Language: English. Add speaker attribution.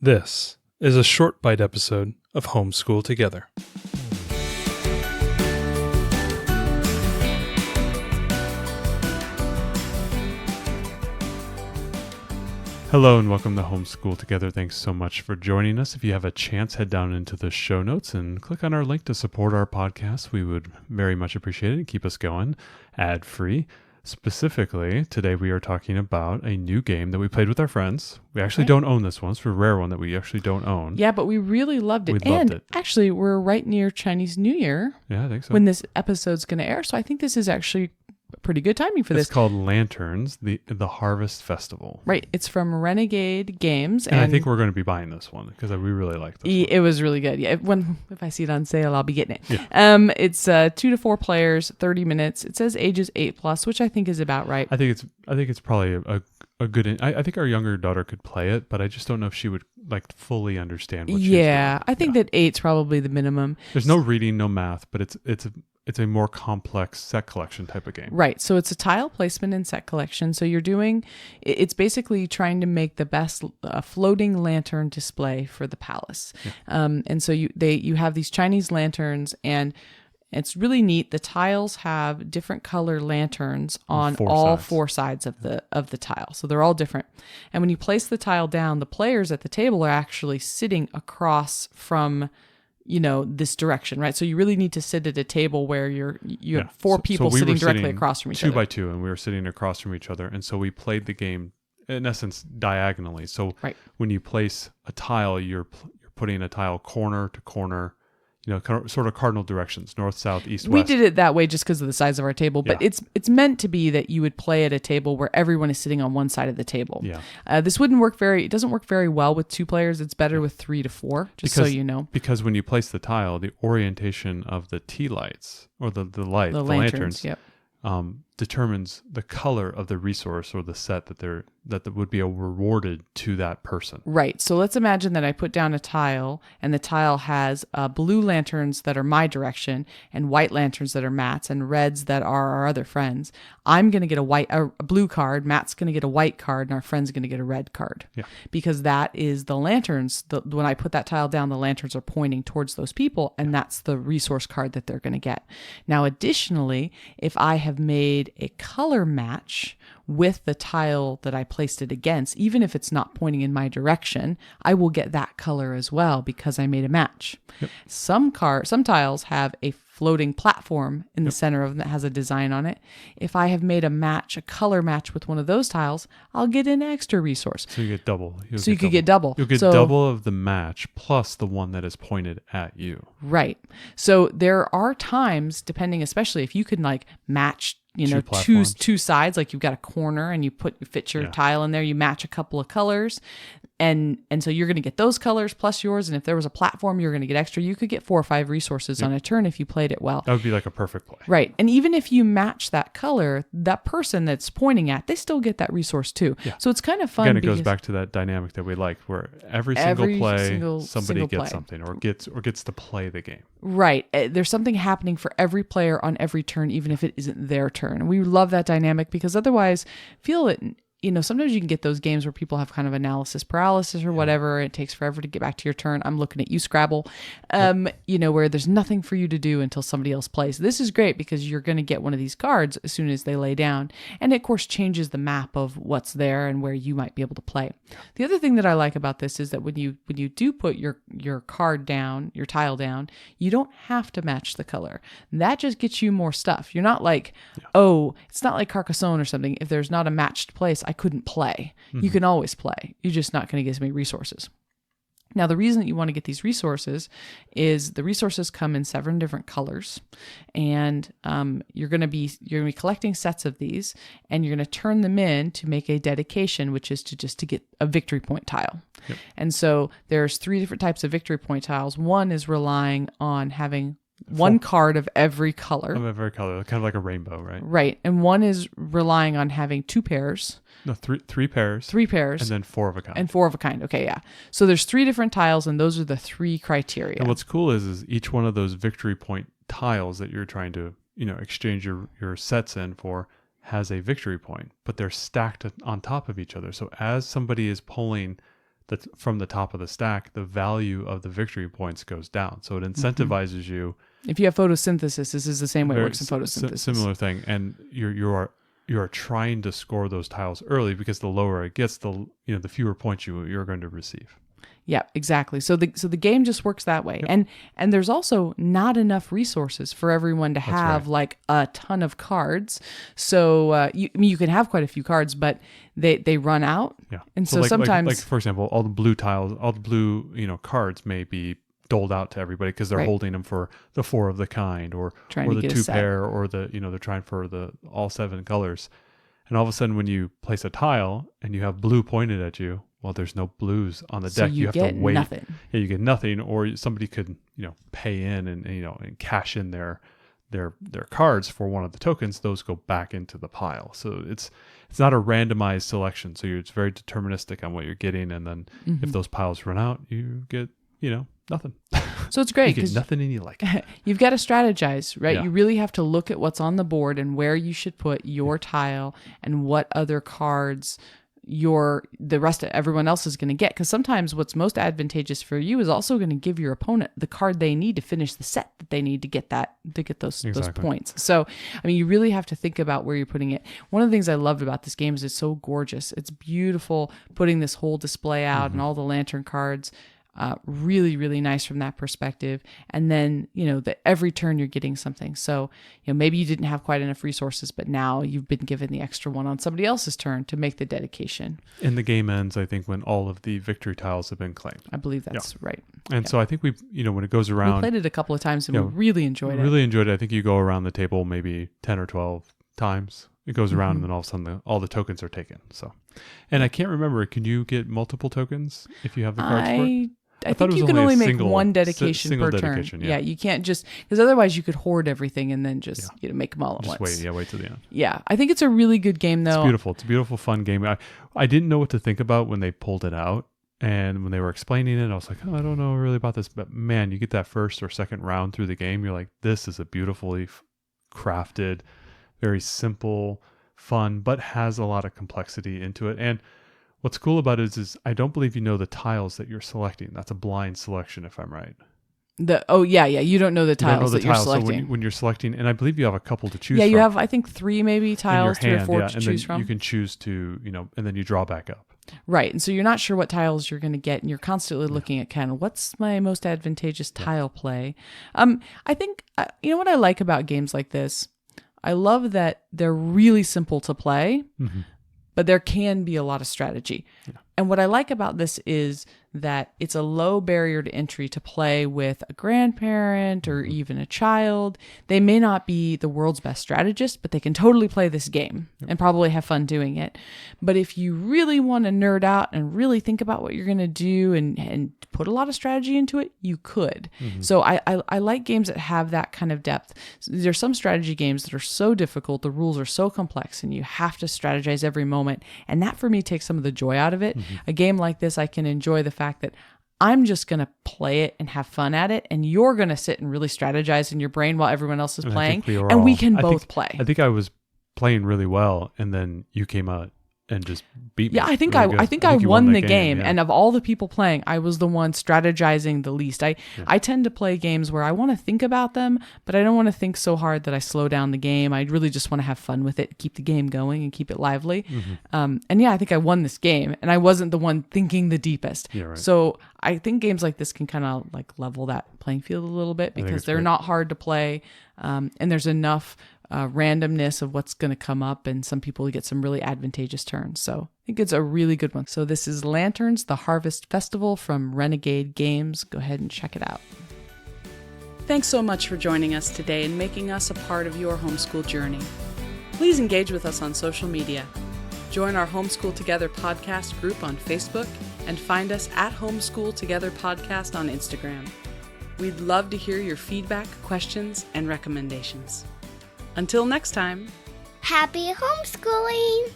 Speaker 1: This is a short bite episode of Homeschool Together. Hello and welcome to Homeschool Together. Thanks so much for joining us. If you have a chance, head down into the show notes and click on our link to support our podcast. We would very much appreciate it and keep us going ad-free. Specifically, today we are talking about a new game that we played with our friends. We actually don't own this one. It's a rare one that we actually don't own.
Speaker 2: Yeah, but we really loved it.
Speaker 1: We loved it.
Speaker 2: Actually, we're right near Chinese New Year.
Speaker 1: Yeah, I think so.
Speaker 2: When this episode's going to air. So I think this is actually pretty good timing for this.
Speaker 1: It's called Lanterns, the Harvest Festival.
Speaker 2: Right. It's from Renegade Games.
Speaker 1: And I think we're going to be buying this one because we really like this one.
Speaker 2: It was really good. Yeah. If I see it on sale, I'll be getting it.
Speaker 1: Yeah.
Speaker 2: It's 2 to 4 players, 30 minutes. It says ages 8+, which I think is about right.
Speaker 1: I think it's probably a good. I think our younger daughter could play it, but I just don't know if she would fully understand what she's doing.
Speaker 2: I think that 8's probably the minimum.
Speaker 1: There's no reading, no math, but it's a more complex set collection type of game.
Speaker 2: Right. So it's a tile placement and set collection. So it's basically trying to make the best floating lantern display for the palace. Yeah. And so you have these Chinese lanterns, and it's really neat. The tiles have different color lanterns on all four sides of the tile. So they're all different. And when you place the tile down, the players at the table are actually sitting across from this direction, right? So you really need to sit at a table where you have four people sitting directly across from each other.
Speaker 1: 2 by 2, and we were sitting across from each other. And so we played the game, in essence, diagonally. So when you place a tile, you're putting a tile corner to corner, sort of cardinal directions, north, south, east, west.
Speaker 2: We did it that way just because of the size of our table, but it's meant to be that you would play at a table where everyone is sitting on one side of the table.
Speaker 1: Yeah.
Speaker 2: This it doesn't work very well with 2 players. It's better with 3 to 4, so you know.
Speaker 1: Because when you place the tile, the orientation of the tea lights, or the lanterns, determines the color of the resource or the set that would be rewarded to that person.
Speaker 2: Right. So let's imagine that I put down a tile, and the tile has blue lanterns that are my direction, and white lanterns that are Matt's, and reds that are our other friends. I'm going to get a blue card, Matt's going to get a white card, and our friend's going to get a red card.
Speaker 1: Yeah.
Speaker 2: Because that is the lanterns. When I put that tile down, the lanterns are pointing towards those people, and that's the resource card that they're going to get. Now, additionally, if I have made a color match with the tile that I placed it against, even if it's not pointing in my direction, I will get that color as well because I made a match.
Speaker 1: Yep.
Speaker 2: Some tiles have a floating platform in the center of them that has a design on it. If I have made a color match with one of those tiles, I'll get an extra resource.
Speaker 1: So you get double.
Speaker 2: You could get double.
Speaker 1: You'll get double of the match plus the one that is pointed at you.
Speaker 2: Right. So there are times, depending, especially if you can match two sides, like you've got a corner and you fit your tile in there, you match a couple of colors, and so you're going to get those colors plus yours, and if there was a platform, you're going to get extra. You could get 4 or 5 resources on a turn if you played it well.
Speaker 1: That would be like a perfect play.
Speaker 2: Right. And even if you match that color, that person that's pointing at, they still get that resource too. Yeah. So it's kind of fun.
Speaker 1: Again, it goes back to that dynamic that we like, where every single play, somebody gets something or gets to play the game.
Speaker 2: Right. There's something happening for every player on every turn, even if it isn't their turn. And we love that dynamic because otherwise, sometimes you can get those games where people have kind of analysis paralysis or whatever. It takes forever to get back to your turn. I'm looking at you, Scrabble, where there's nothing for you to do until somebody else plays. This is great because you're going to get one of these cards as soon as they lay down. And it, of course, changes the map of what's there and where you might be able to play. The other thing that I like about this is that when you do put your card down, your tile down, you don't have to match the color. That just gets you more stuff. You're not it's not like Carcassonne or something. If there's not a matched place, I couldn't play. Mm-hmm. You can always play. You're just not going to get as many resources. Now, the reason that you want to get these resources is the resources come in 7 different colors, and you're going to be collecting sets of these, and you're going to turn them in to make a dedication, which is to get a victory point tile. Yep. And so there's 3 different types of victory point tiles. One is relying on having one card of every color.
Speaker 1: Of every color, kind of like a rainbow, right?
Speaker 2: Right. And one is relying on having 2 pairs.
Speaker 1: No, three pairs.
Speaker 2: 3 pairs.
Speaker 1: And then 4 of a kind.
Speaker 2: And 4 of a kind. Okay, yeah. So there's 3 different tiles, and those are the 3 criteria.
Speaker 1: And what's cool is each one of those victory point tiles that you're trying to, exchange your sets in for has a victory point, but they're stacked on top of each other. So as somebody is pulling from the top of the stack, the value of the victory points goes down. So it incentivizes you.
Speaker 2: If you have photosynthesis, this is the same way it
Speaker 1: Very
Speaker 2: works in photosynthesis.
Speaker 1: Similar thing, and you are trying to score those tiles early, because the lower it gets, the fewer points you're going to receive.
Speaker 2: Yeah, exactly. So the game just works that way. Yep. And there's also not enough resources for everyone to have like a ton of cards. So you can have quite a few cards, but they run out.
Speaker 1: Yeah.
Speaker 2: And so sometimes,
Speaker 1: like for example, all the blue tiles, all the blue cards may be doled out to everybody because they're holding them for the 4 of the kind, or the 2 pair, or they're trying for the all 7 colors. And all of a sudden, when you place a tile and you have blue pointed at you, well, there's no blues on the deck.
Speaker 2: You
Speaker 1: have
Speaker 2: get
Speaker 1: to wait.
Speaker 2: Nothing.
Speaker 1: Yeah, you get nothing, or somebody could pay in and cash in their cards for one of the tokens. Those go back into the pile. So it's not a randomized selection. So it's very deterministic on what you're getting, and then if those piles run out, you get nothing.
Speaker 2: So it's great
Speaker 1: because nothing and you like it.
Speaker 2: You've got to strategize, right?
Speaker 1: Yeah.
Speaker 2: You really have to look at what's on the board and where you should put your tile and what other cards the rest of everyone else is going to get. Because sometimes what's most advantageous for you is also going to give your opponent the card they need to finish the set that they need to get those points. So I mean, you really have to think about where you're putting it. One of the things I loved about this game is it's so gorgeous. It's beautiful, putting this whole display out and all the lantern cards. Really, really nice from that perspective. And then, that every turn you're getting something. So, maybe you didn't have quite enough resources, but now you've been given the extra one on somebody else's turn to make the dedication.
Speaker 1: And the game ends, I think, when all of the victory tiles have been claimed.
Speaker 2: I believe that's right.
Speaker 1: And so I think when it goes around,
Speaker 2: we played it a couple of times and we really enjoyed it.
Speaker 1: Really enjoyed it. I think you go around the table maybe 10 or 12 times. It goes around and then all of a sudden all the tokens are taken. So, and I can't remember, can you get multiple tokens if you have the cards for it?
Speaker 2: I think you can only make one dedication per turn. Yeah, you can't just, because otherwise you could hoard everything and then just make them all at once.
Speaker 1: Wait to the end.
Speaker 2: Yeah, I think it's a really good game though.
Speaker 1: It's beautiful. It's a beautiful, fun game. I didn't know what to think about when they pulled it out, and when they were explaining it, I was like, I don't know really about this. But man, you get that first or second round through the game, you're like, this is a beautifully crafted, very simple, fun, but has a lot of complexity into it. And what's cool about it is I don't believe you know the tiles that you're selecting. That's a blind selection, if I'm right.
Speaker 2: You don't know the tiles that you're selecting.
Speaker 1: So when you're selecting, and I believe you have a couple to choose from.
Speaker 2: Yeah, you have, I think, 3 maybe tiles, 3 or 4 to choose from.
Speaker 1: You can choose to, and then you draw back up.
Speaker 2: Right. And so you're not sure what tiles you're going to get, and you're constantly looking at kind of what's my most advantageous tile play. I think, what I like about games like this, I love that they're really simple to play, but there can be a lot of strategy. Yeah. And what I like about this is that it's a low barrier to entry to play with a grandparent or even a child. They may not be the world's best strategist, but they can totally play this game and probably have fun doing it. But if you really want to nerd out and really think about what you're going to do and put a lot of strategy into it, you could. So I like games that have that kind of depth. There's some strategy games that are so difficult, the rules are so complex, and you have to strategize every moment. And that for me takes some of the joy out of it. A game like this, I can enjoy the fact that I'm just going to play it and have fun at it, and you're going to sit and really strategize in your brain while everyone else is playing, and we can both play.
Speaker 1: I think I was playing really well, and then you came out and just beat me.
Speaker 2: Yeah, I think I won the game. And of all the people playing, I was the one strategizing the least. I tend to play games where I want to think about them, but I don't want to think so hard that I slow down the game. I really just want to have fun with it, keep the game going and keep it lively. And I think I won this game, and I wasn't the one thinking the deepest.
Speaker 1: Yeah, right.
Speaker 2: So I think games like this can kind of like level that playing field a little bit, because they're not hard to play, and there's enough randomness of what's going to come up, and some people get some really advantageous turns. So I think it's a really good one. So this is Lanterns, the Harvest Festival from Renegade Games. Go ahead and check it out. Thanks so much for joining us today and making us a part of your homeschool journey. Please engage with us on social media. Join our Homeschool Together podcast group on Facebook, and find us at Homeschool Together Podcast on Instagram. We'd love to hear your feedback, questions, and recommendations. Until next time,
Speaker 3: happy homeschooling!